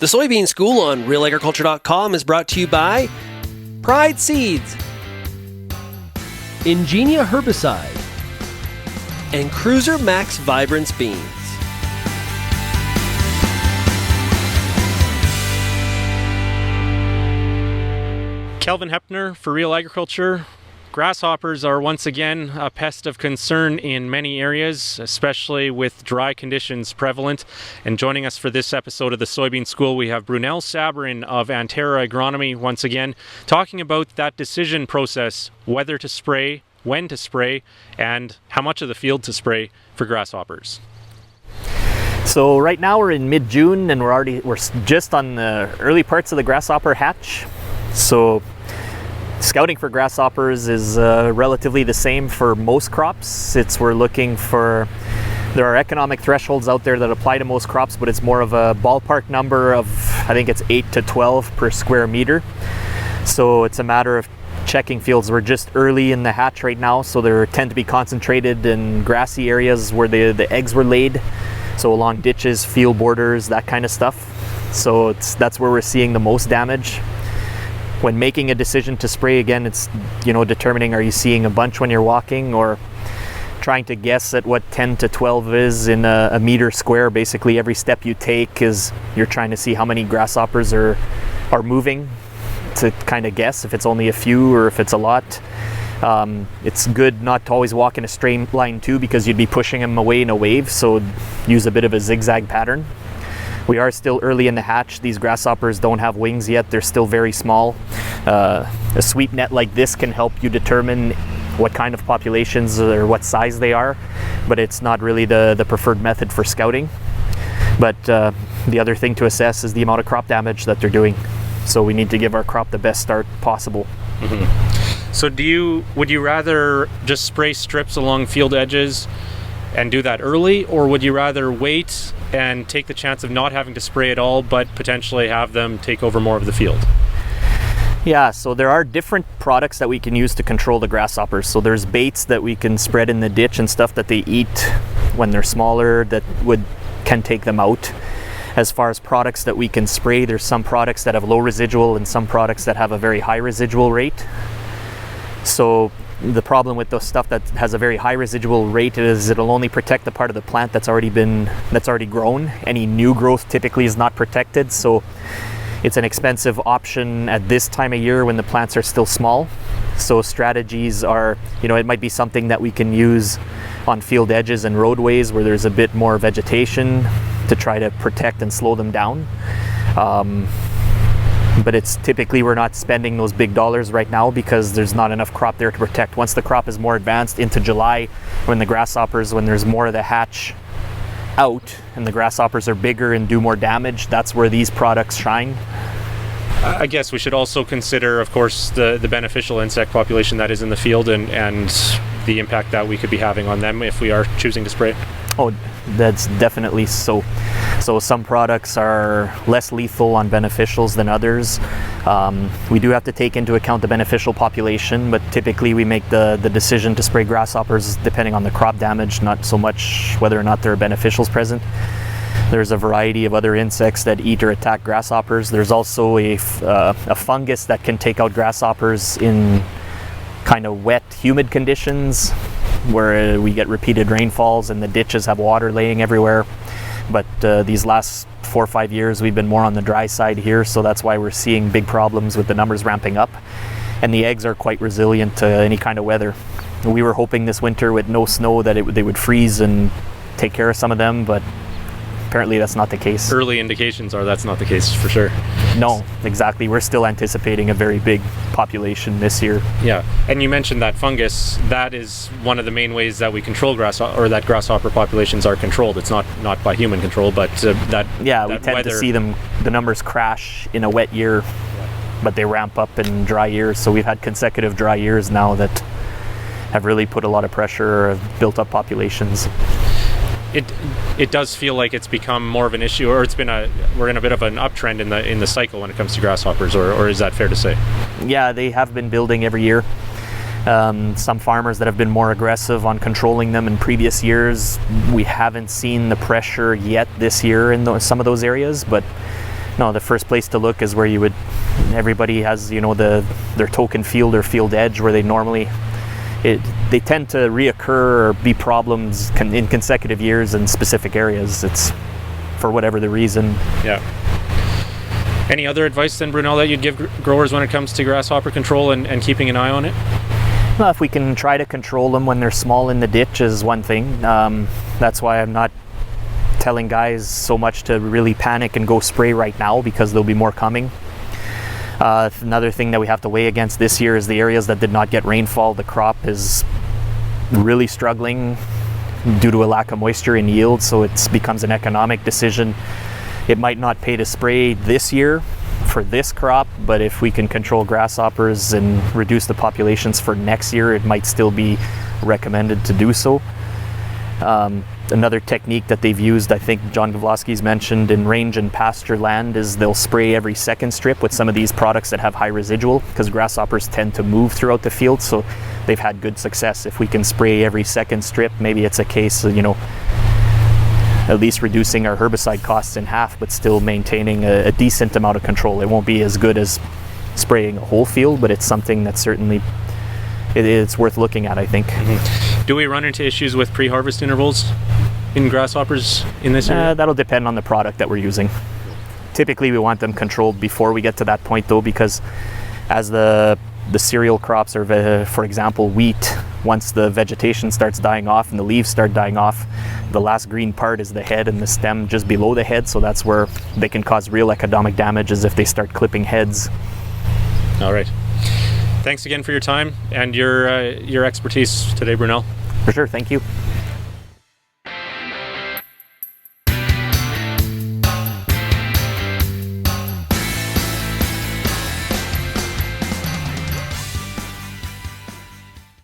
The Soybean School on RealAgriculture.com is brought to you by Pride Seeds, Ingenia Herbicide, and Cruiser Max Vibrance Beans. Kelvin Heppner for Real Agriculture. Grasshoppers are once again a pest of concern in many areas, especially with dry conditions prevalent. And joining us for this episode of the Soybean School, we have Brunel Sabourin of Antara Agronomy once again, talking about that decision process, whether to spray, when to spray, and how much of the field to spray for grasshoppers. So right now we're in mid-June and we're just on the early parts of the grasshopper hatch. So scouting for grasshoppers is relatively the same for most crops. There are economic thresholds out there that apply to most crops, but it's more of a ballpark number of, I think it's 8 to 12 per square meter. So it's a matter of checking fields. We're just early in the hatch right now, so they tend to be concentrated in grassy areas where the eggs were laid. So along ditches, field borders, that kind of stuff. So that's where we're seeing the most damage. When making a decision to spray, again, it's determining, are you seeing a bunch when you're walking, or trying to guess at what 10 to 12 is in a meter square. Basically every step you take is you're trying to see how many grasshoppers are moving, to kind of guess if it's only a few or if it's a lot. It's good not to always walk in a straight line too, because you'd be pushing them away in a wave, so use a bit of a zigzag pattern. We are still early in the hatch. These grasshoppers don't have wings yet. They're still very small. A sweep net like this can help you determine what kind of populations or what size they are, but it's not really the preferred method for scouting. But the other thing to assess is the amount of crop damage that they're doing. So we need to give our crop the best start possible. Mm-hmm. So would you rather just spray strips along field edges and do that early, or would you rather wait and take the chance of not having to spray at all, but potentially have them take over more of the field? Yeah, so there are different products that we can use to control the grasshoppers. So there's baits that we can spread in the ditch and stuff that they eat when they're smaller that can take them out. As far as products that we can spray, there's some products that have low residual and some products that have a very high residual rate. So the problem with the stuff that has a very high residual rate is it'll only protect the part of the plant that's already grown. Any new growth typically is not protected, so it's an expensive option at this time of year when the plants are still small. So strategies are, it might be something that we can use on field edges and roadways where there's a bit more vegetation to try to protect and slow them down. But it's typically we're not spending those big dollars right now because there's not enough crop there to protect. Once the crop is more advanced into July, when there's more of the hatch out and the grasshoppers are bigger and do more damage, that's where these products shine. I guess we should also consider, of course, the beneficial insect population that is in the field and the impact that we could be having on them if we are choosing to spray. Oh, that's definitely so. So some products are less lethal on beneficials than others. We do have to take into account the beneficial population, but typically we make the decision to spray grasshoppers depending on the crop damage, not so much whether or not there are beneficials present. There's a variety of other insects that eat or attack grasshoppers. There's also a fungus that can take out grasshoppers in kind of wet, humid conditions where we get repeated rainfalls and the ditches have water laying everywhere. But these last 4 or 5 years we've been more on the dry side here, so that's why we're seeing big problems with the numbers ramping up. And the eggs are quite resilient to any kind of weather. We were hoping this winter with no snow that they would freeze and take care of some of them, but apparently that's not the case. Early indications are that's not the case for sure. No, exactly. We're still anticipating a very big population this year. Yeah, and you mentioned that fungus. That is one of the main ways that we control that grasshopper populations are controlled. It's not by human control, but we tend to see the numbers crash in a wet year, but they ramp up in dry years. So we've had consecutive dry years now that have really put a lot of pressure, have built up populations. It does feel like it's become more of an issue, or we're in a bit of an uptrend in the cycle when it comes to grasshoppers, or is that fair to say? Yeah, they have been building every year. Some farmers that have been more aggressive on controlling them in previous years, we haven't seen the pressure yet this year in some of those areas, but No, the first place to look is where everybody has, their token field or field edge where they tend to reoccur or be problems in consecutive years in specific areas. It's for whatever the reason. Yeah. Any other advice then, Brunel, that you'd give growers when it comes to grasshopper control and keeping an eye on it? Well, if we can try to control them when they're small in the ditch is one thing. That's why I'm not telling guys so much to really panic and go spray right now, because there'll be more coming. Another thing that we have to weigh against this year is the areas that did not get rainfall. The crop is really struggling due to a lack of moisture and yield, so it becomes an economic decision. It might not pay to spray this year for this crop, but if we can control grasshoppers and reduce the populations for next year, it might still be recommended to do so. Another technique that they've used, I think John Gavloski's mentioned, in range and pasture land is they'll spray every second strip with some of these products that have high residual, because grasshoppers tend to move throughout the field, so they've had good success. If we can spray every second strip, maybe it's a case of, at least reducing our herbicide costs in half, but still maintaining a decent amount of control. It won't be as good as spraying a whole field, but it's something that certainly it's worth looking at, I think. Mm-hmm. Do we run into issues with pre-harvest intervals in grasshoppers in this area? That'll depend on the product that we're using. Typically we want them controlled before we get to that point, though, because as the cereal crops, or for example wheat, once the vegetation starts dying off and the leaves start dying off, the last green part is the head and the stem just below the head, so that's where they can cause real economic damage, is if they start clipping heads. All right. Thanks again for your time and your expertise today, Brunel. For sure, thank you.